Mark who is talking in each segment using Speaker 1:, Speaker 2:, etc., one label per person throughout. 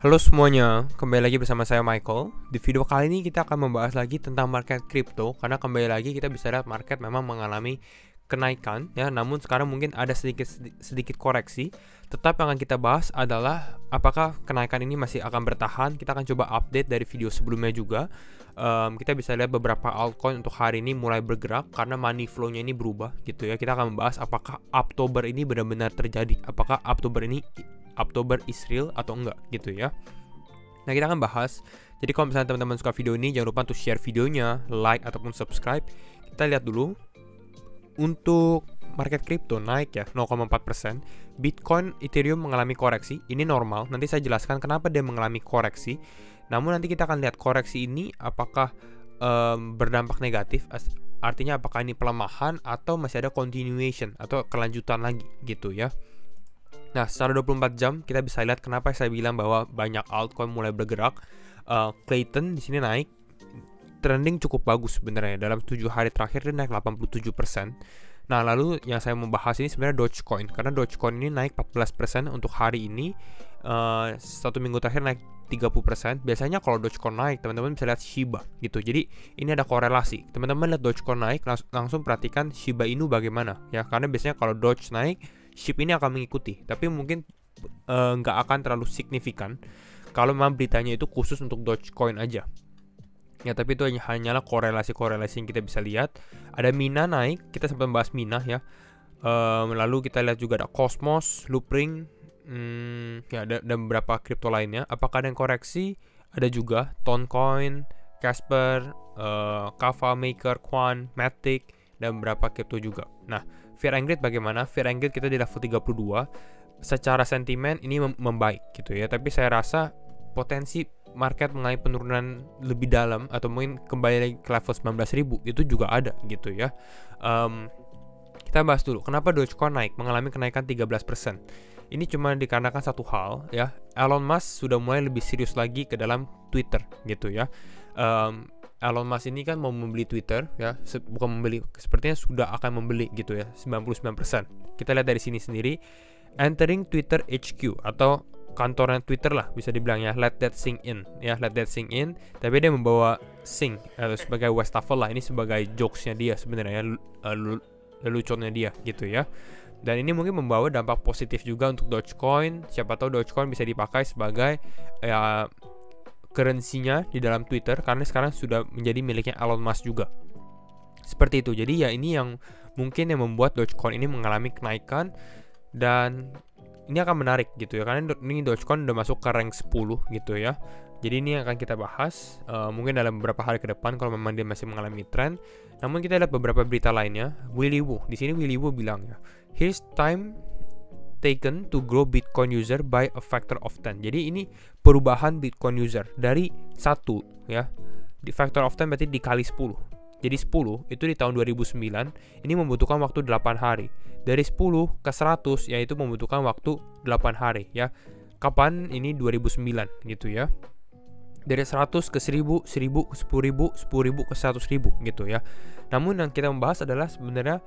Speaker 1: Halo semuanya, kembali lagi bersama saya Michael. Di video kali ini kita akan membahas lagi tentang market crypto, karena kembali lagi kita bisa lihat market memang mengalami kenaikan ya, namun sekarang mungkin ada sedikit koreksi. Tetap yang akan kita bahas adalah apakah kenaikan ini masih akan bertahan. Kita akan coba update dari video sebelumnya juga. Kita bisa lihat beberapa altcoin untuk hari ini mulai bergerak karena money flow-nya ini berubah gitu ya. Kita akan membahas apakah Oktober ini benar-benar terjadi, apakah Oktober is real atau enggak gitu ya. Nah, kita akan bahas. Jadi kalau misalnya teman-teman suka video ini, jangan lupa untuk share videonya, like ataupun subscribe. Kita lihat dulu. Untuk market crypto naik ya 0,4%. Bitcoin, Ethereum mengalami koreksi. Ini normal. Nanti saya jelaskan kenapa dia mengalami koreksi. Namun nanti kita akan lihat koreksi ini apakah berdampak negatif. Artinya apakah ini pelemahan atau masih ada continuation atau kelanjutan lagi gitu ya. Nah, secara 24 jam kita bisa lihat kenapa saya bilang bahwa banyak altcoin mulai bergerak. Clayton di sini naik, trending cukup bagus sebenarnya. Dalam 7 hari terakhir dia naik 87%. Nah, lalu yang saya mau bahas ini sebenarnya Dogecoin, karena Dogecoin ini naik 14% untuk hari ini. Satu minggu terakhir naik 30%. Biasanya kalau Dogecoin naik, teman-teman bisa lihat Shiba gitu. Jadi ini ada korelasi. Teman-teman lihat Dogecoin naik, langsung perhatikan Shiba Inu bagaimana ya, karena biasanya kalau Doge naik, SHIB ini akan mengikuti, tapi mungkin nggak akan terlalu signifikan kalau memang beritanya itu khusus untuk Dogecoin aja. Ya, tapi itu hanyalah korelasi-korelasi yang kita bisa lihat. Ada Mina naik, kita sempat membahas Mina ya. Lalu kita lihat juga ada Cosmos, Loopring, ya ada beberapa kripto lainnya. Apakah ada yang koreksi? Ada juga Toncoin, Casper, Kava Maker, Quan, Matic, dan beberapa kripto juga. Nah, Fear and Greed bagaimana? Fear and Greed kita di level 32. Secara sentimen ini membaik gitu ya. Tapi saya rasa potensi market mengalami penurunan lebih dalam atau mungkin kembali lagi ke level 19.000 itu juga ada gitu ya. Kita bahas dulu kenapa Dogecoin naik, mengalami kenaikan 13%. Ini cuma dikarenakan satu hal ya. Elon Musk sudah mulai lebih serius lagi ke dalam Twitter gitu ya. Elon Musk ini kan mau membeli Twitter ya, bukan membeli, sepertinya sudah akan membeli gitu ya, 99%. Kita lihat dari sini sendiri, entering Twitter HQ atau kantornya Twitter lah bisa dibilang ya, let that sink in ya, let that sink in. Tapi dia membawa sink atau sebagai wastafel lah, ini sebagai jokesnya dia sebenarnya, leluconnya dia gitu ya. Dan ini mungkin membawa dampak positif juga untuk Dogecoin. Siapa tahu Dogecoin bisa dipakai sebagai ya currency-nya di dalam Twitter, karena sekarang sudah menjadi miliknya Elon Musk juga. Seperti itu. Jadi ya ini yang mungkin yang membuat Dogecoin ini mengalami kenaikan, dan ini akan menarik gitu ya, karena ini Dogecoin udah masuk ke rank 10 gitu ya. Jadi ini akan kita bahas mungkin dalam beberapa hari ke depan kalau memang dia masih mengalami tren. Namun kita lihat beberapa berita lainnya. Willy Woo, di sini Willy Woo bilang ya, here's time taken to grow Bitcoin user by a factor of 10. Jadi ini perubahan Bitcoin user dari 1 ya. Di factor of 10 berarti dikali 10. Jadi 10 itu di tahun 2009 ini membutuhkan waktu 8 hari. Dari 10 ke 100 yaitu membutuhkan waktu 8 hari ya. Kapan ini 2009 gitu ya. Dari 100 ke 1000, 1000 ke 10.000, 10.000 ke 100.000 gitu ya. Namun yang kita membahas adalah sebenarnya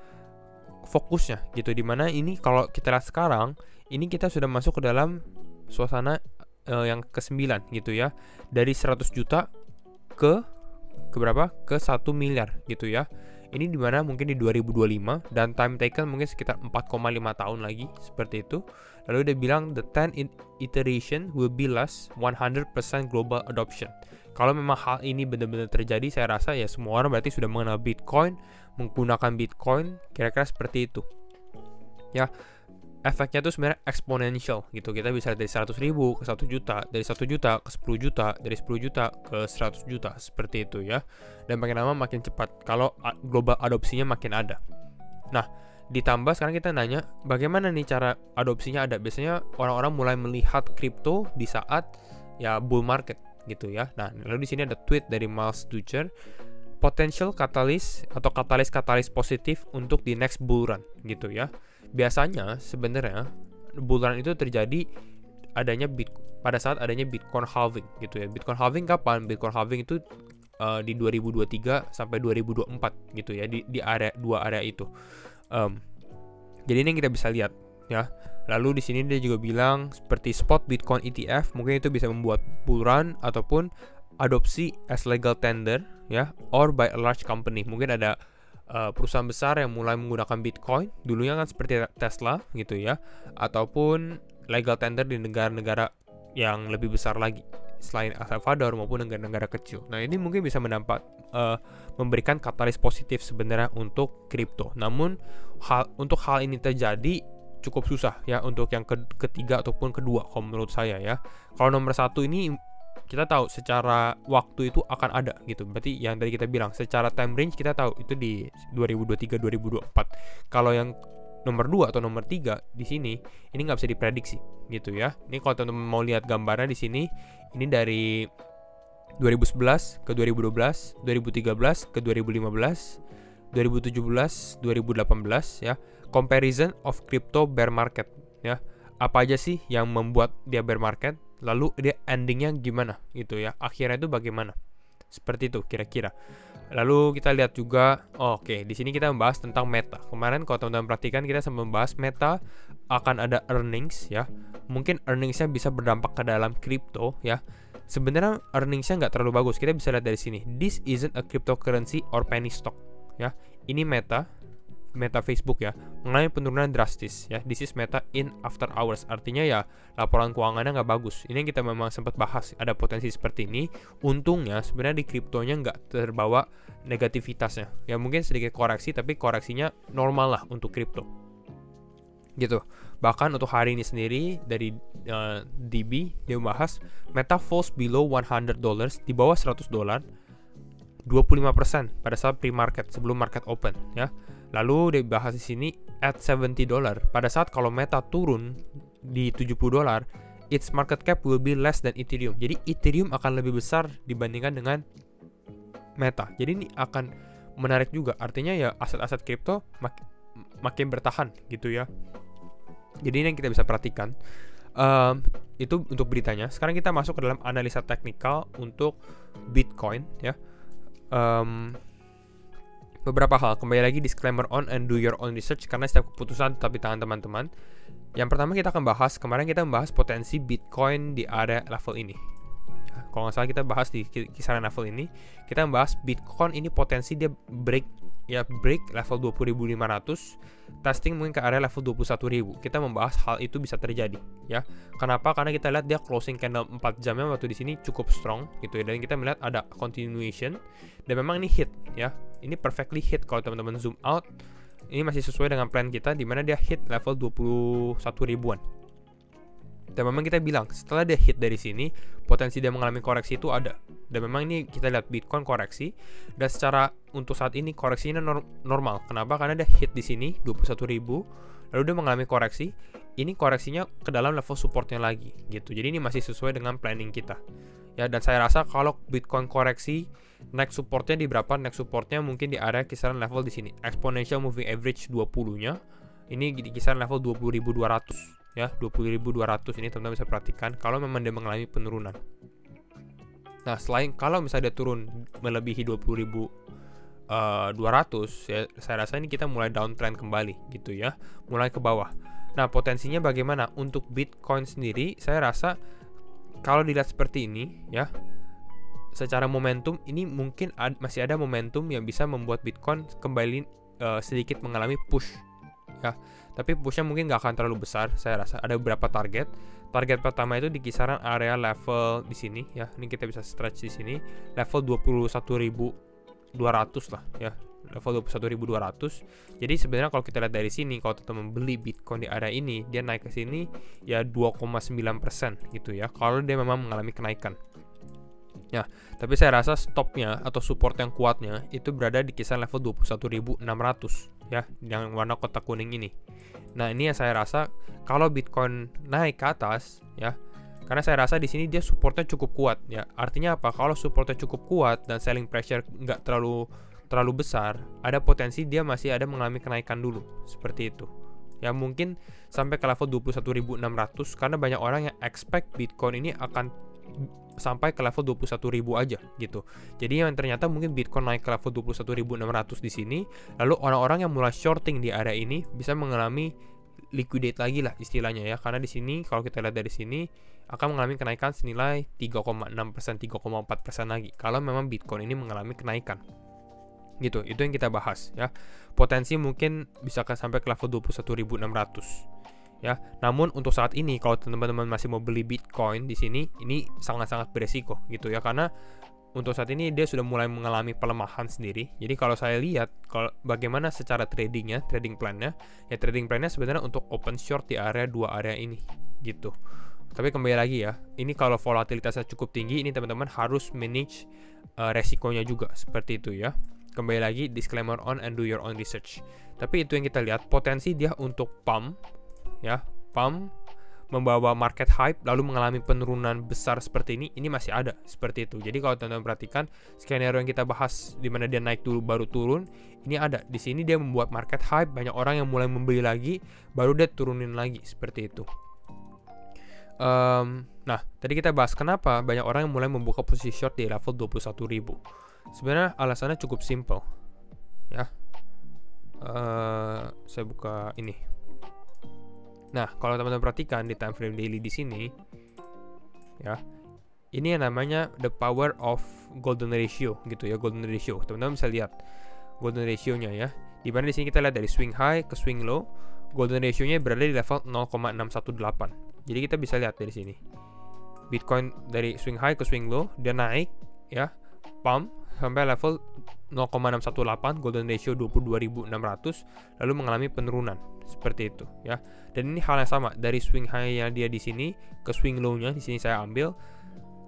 Speaker 1: fokusnya gitu, dimana ini kalau kita lihat sekarang ini kita sudah masuk ke dalam suasana yang ke-9 gitu ya, dari 100 juta ke berapa, ke 1 miliar gitu ya. Ini dimana mungkin di 2025 dan time taken mungkin sekitar 4,5 tahun lagi seperti itu. Lalu dia bilang the 10 iteration will be last 100% global adoption. Kalau memang hal ini benar-benar terjadi, saya rasa ya semua orang berarti sudah mengenal Bitcoin, menggunakan Bitcoin, kira-kira seperti itu. Ya, efeknya itu sebenarnya exponential gitu. Kita bisa dari 100.000 ke 1 juta, dari 1 juta ke 10 juta, dari 10 juta ke 100 juta, seperti itu ya. Dan makin lama makin cepat kalau global adopsinya makin ada. Nah, ditambah sekarang kita nanya bagaimana nih cara adopsinya ada. Biasanya orang-orang mulai melihat kripto di saat ya bull market gitu ya. Nah, lalu di sini ada tweet dari Miles Dutcher, potential catalyst atau katalis positif untuk di next bull run gitu ya. Biasanya sebenarnya bull run itu terjadi pada saat adanya Bitcoin halving gitu ya. Bitcoin halving kapan? Bitcoin halving itu di 2023 sampai 2024 gitu ya, di area dua area itu. Jadi ini yang kita bisa lihat ya. Lalu di sini dia juga bilang seperti spot Bitcoin ETF, mungkin itu bisa membuat bull run ataupun adopsi as legal tender, ya, or by a large company. Mungkin ada perusahaan besar yang mulai menggunakan Bitcoin, dulunya kan seperti Tesla gitu ya, ataupun legal tender di negara-negara yang lebih besar lagi selain El Salvador maupun negara-negara kecil. Nah, ini mungkin bisa memberikan katalis positif sebenarnya untuk kripto. Namun untuk hal ini terjadi cukup susah ya untuk yang ketiga ataupun kedua kalau menurut saya ya. Kalau nomor satu ini kita tahu secara waktu itu akan ada gitu. Berarti yang tadi kita bilang secara time range kita tahu itu di 2023-2024. Kalau yang nomor 2 atau nomor 3 di sini ini nggak bisa diprediksi gitu ya. Ini kalau teman-teman mau lihat gambarnya di sini, ini dari 2011 ke 2012, 2013 ke 2015, 2017, 2018 ya. Comparison of crypto bear market ya. Apa aja sih yang membuat dia bear market? Lalu dia endingnya gimana gitu ya. Akhirnya itu bagaimana? Seperti itu kira-kira. Lalu kita lihat juga, oke, di sini kita membahas tentang Meta. Kemarin kalau teman-teman perhatikan kita sempat membahas Meta akan ada earnings ya. Mungkin earningsnya bisa berdampak ke dalam kripto ya. Sebenarnya earningsnya nggak terlalu bagus. Kita bisa lihat dari sini. This isn't a cryptocurrency or penny stock ya. Ini Meta Facebook ya, mengalami penurunan drastis ya. This is Meta in after hours, artinya ya laporan keuangannya nggak bagus. Ini yang kita memang sempat bahas, ada potensi seperti ini. Untungnya sebenarnya di kriptonya nggak terbawa negativitasnya ya, mungkin sedikit koreksi tapi koreksinya normal lah untuk kripto gitu. Bahkan untuk hari ini sendiri dari DB dia membahas Meta falls below $100, di bawah $100 25% pada saat pre-market sebelum market open ya. Lalu dibahas di sini at $70. Pada saat kalau Meta turun di $70, its market cap will be less than Ethereum. Jadi Ethereum akan lebih besar dibandingkan dengan Meta. Jadi ini akan menarik juga. Artinya ya aset-aset kripto makin bertahan gitu ya. Jadi ini yang kita bisa perhatikan. Itu untuk beritanya. Sekarang kita masuk ke dalam analisa teknikal untuk Bitcoin ya. Beberapa hal, kembali lagi disclaimer on and do your own research karena setiap keputusan tetap di tangan teman-teman. Yang pertama kita akan bahas, kemarin kita membahas potensi Bitcoin di area level ini ya, kalau nggak salah kita bahas di kisaran level ini. Kita membahas Bitcoin ini potensi dia break level 20.500, testing mungkin ke area level 21.000. Kita membahas hal itu bisa terjadi ya. Kenapa? Karena kita lihat dia closing candle 4 jamnya waktu di sini cukup strong gitu ya, dan kita melihat ada continuation dan memang ini hit ya. Ini perfectly hit kalau teman-teman zoom out. Ini masih sesuai dengan plan kita di mana dia hit level 21 ribuan. Dan memang kita bilang setelah dia hit dari sini, potensi dia mengalami koreksi itu ada. Dan memang ini kita lihat Bitcoin koreksi, dan secara untuk saat ini koreksinya normal. Kenapa? Karena dia hit di sini 21.000, lalu dia mengalami koreksi. Ini koreksinya ke dalam level supportnya lagi gitu. Jadi ini masih sesuai dengan planning kita. Ya, dan saya rasa kalau Bitcoin koreksi, next supportnya di berapa? Next supportnya mungkin di area kisaran level di sini. Exponential moving average 20-nya. Ini di kisaran level 20.200 ya, 20.200 ini teman-teman bisa perhatikan kalau memang dia mengalami penurunan. Nah, selain kalau misalnya dia turun melebihi 20.200 ya, saya rasa ini kita mulai downtrend kembali gitu ya, mulai ke bawah. Nah, potensinya bagaimana untuk Bitcoin sendiri? Saya rasa kalau dilihat seperti ini ya, secara momentum ini mungkin masih ada momentum yang bisa membuat Bitcoin kembali sedikit mengalami push ya. Tapi pushnya mungkin nggak akan terlalu besar. Saya rasa ada beberapa target. Target pertama itu di kisaran area level di sini ya. Ini kita bisa stretch di sini level 21.200 lah ya. Level 21.200. Jadi sebenarnya kalau kita lihat dari sini, kalau teman-teman beli Bitcoin di area ini, dia naik ke sini ya 2,9% gitu ya. Kalau dia memang mengalami kenaikan. Ya, tapi saya rasa stopnya atau support yang kuatnya itu berada di kisaran level 21.600 ya, yang warna kotak kuning ini. Nah, ini yang saya rasa kalau Bitcoin naik ke atas ya, karena saya rasa di sini dia supportnya cukup kuat ya. Artinya apa? Kalau supportnya cukup kuat dan selling pressure nggak terlalu besar, ada potensi dia masih ada mengalami kenaikan dulu seperti itu. Ya, mungkin sampai ke level 21.600 karena banyak orang yang expect Bitcoin ini akan sampai ke level 21.000 aja gitu. Jadi yang ternyata mungkin Bitcoin naik ke level 21.600 di sini, lalu orang-orang yang mulai shorting di area ini bisa mengalami liquidate lagi lah istilahnya ya, karena di sini kalau kita lihat dari sini akan mengalami kenaikan senilai 3,6%, 3,4% lagi kalau memang Bitcoin ini mengalami kenaikan. Gitu, itu yang kita bahas ya. Potensi mungkin bisa sampai ke level 21.600 ya. Namun untuk saat ini kalau teman-teman masih mau beli Bitcoin di sini, ini sangat-sangat beresiko gitu ya, karena untuk saat ini dia sudah mulai mengalami pelemahan sendiri. Jadi kalau saya lihat kalau bagaimana secara trading plannya, ya trading plannya sebenarnya untuk open short di area 2 area ini gitu. Tapi kembali lagi ya, ini kalau volatilitasnya cukup tinggi, ini teman-teman harus manage resikonya juga seperti itu ya. Kembali lagi disclaimer on and do your own research. Tapi itu yang kita lihat, potensi dia untuk pump ya, pump membawa market hype lalu mengalami penurunan besar seperti ini masih ada seperti itu. Jadi kalau teman-teman perhatikan skenario yang kita bahas di mana dia naik dulu baru turun, ini ada di sini dia membuat market hype, banyak orang yang mulai membeli lagi, baru dia turunin lagi seperti itu. Nah, tadi kita bahas kenapa banyak orang yang mulai membuka posisi short di level 21.000. Sebenarnya alasannya cukup simple ya. Saya buka ini. Nah, kalau teman-teman perhatikan di time frame daily di sini, ya, ini yang namanya the power of golden ratio, gitu ya, golden ratio. Teman-teman bisa lihat golden ratio-nya ya. Di mana di sini kita lihat dari swing high ke swing low, golden ratio-nya berada di level 0,618. Jadi kita bisa lihat dari sini, Bitcoin dari swing high ke swing low, dia naik, ya, pump sampai level 0,618, golden ratio 22.600, lalu mengalami penurunan seperti itu ya. Dan ini hal yang sama dari swing high-nya dia di sini ke swing low-nya di sini saya ambil,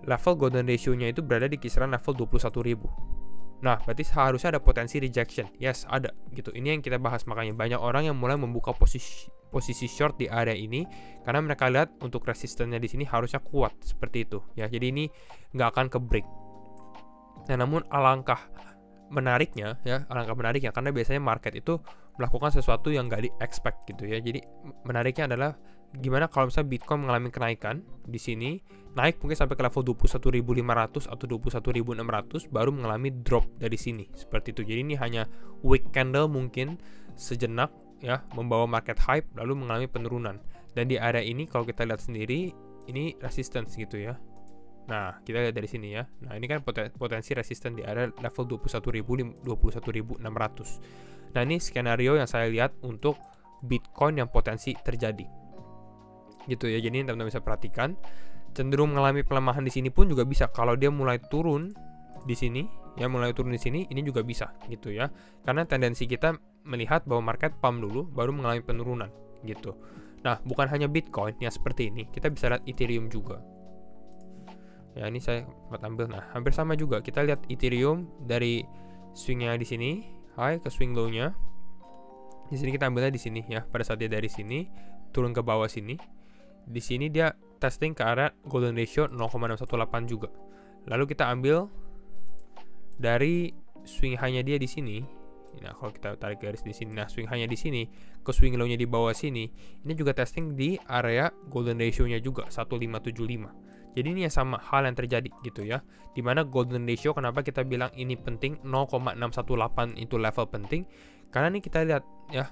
Speaker 1: level golden ratio-nya itu berada di kisaran level 21.000. Nah, berarti seharusnya ada potensi rejection. Yes, ada gitu. Ini yang kita bahas, makanya banyak orang yang mulai membuka posisi short di area ini karena mereka lihat untuk resistennya di sini harusnya kuat seperti itu ya. Jadi ini nggak akan ke break. Nah, namun alangkah menariknya karena biasanya market itu melakukan sesuatu yang nggak di-expect gitu ya. Jadi menariknya adalah gimana kalau misalnya Bitcoin mengalami kenaikan di sini, naik mungkin sampai ke level 21.500 atau 21.600, baru mengalami drop dari sini seperti itu. Jadi ini hanya weak candle mungkin sejenak ya, membawa market hype lalu mengalami penurunan. Dan di area ini kalau kita lihat sendiri, ini resistance gitu ya. Nah, kita lihat dari sini ya. Nah, ini kan potensi resisten di area level 21.600. Nah, ini skenario yang saya lihat untuk Bitcoin yang potensi terjadi. Gitu ya. Jadi teman-teman bisa perhatikan, cenderung mengalami pelemahan di sini pun juga bisa. Kalau dia mulai turun di sini, ya mulai turun di sini, ini juga bisa gitu ya. Karena tendensi kita melihat bahwa market pump dulu baru mengalami penurunan gitu. Nah, bukan hanya Bitcoin yang seperti ini, kita bisa lihat Ethereum juga. Ya, ini saya ambil. Nah, hampir sama juga. Kita lihat Ethereum dari swingnya di sini, high ke swing low-nya. Di sini kita ambilnya di sini ya. Pada saat dia dari sini turun ke bawah sini, di sini dia testing ke arah golden ratio 0,618 juga. Lalu kita ambil dari swing high-nya dia di sini. Nah, kalau kita tarik garis di sini, nah swing high-nya di sini ke swing low-nya di bawah sini, ini juga testing di area golden ratio-nya juga 1575. Jadi ini ya sama hal yang terjadi gitu ya. Dimana golden ratio, kenapa kita bilang ini penting, 0,618 itu level penting, karena nih kita lihat ya,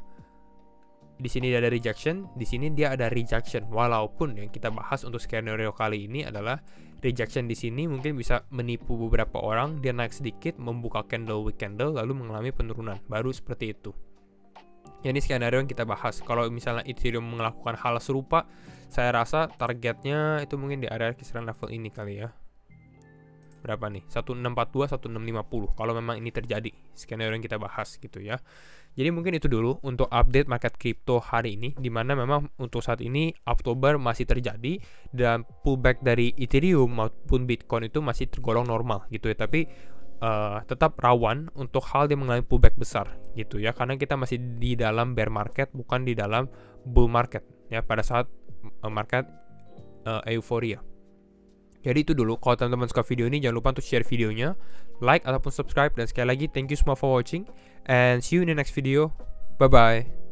Speaker 1: di sini dia ada rejection, di sini dia ada rejection. Walaupun yang kita bahas untuk skenario kali ini adalah rejection di sini mungkin bisa menipu beberapa orang, dia naik sedikit, membuka candle weak candle lalu mengalami penurunan, baru seperti itu. Ya, ini skenario yang kita bahas. Kalau misalnya Ethereum melakukan hal serupa, saya rasa targetnya itu mungkin di area kisaran level ini kali ya. Berapa nih? 1642, 1650. Kalau memang ini terjadi, skenario yang kita bahas gitu ya. Jadi mungkin itu dulu untuk update market crypto hari ini, dimana memang untuk saat ini Oktober masih terjadi dan pullback dari Ethereum maupun Bitcoin itu masih tergolong normal gitu ya. Tapi tetap rawan untuk hal yang mengalami pullback besar gitu ya, karena kita masih di dalam bear market, bukan di dalam bull market ya, pada saat market euforia. Jadi itu dulu. Kalau teman-teman suka video ini, jangan lupa untuk share videonya, like ataupun subscribe, dan sekali lagi thank you semua for watching and see you in the next video. Bye bye.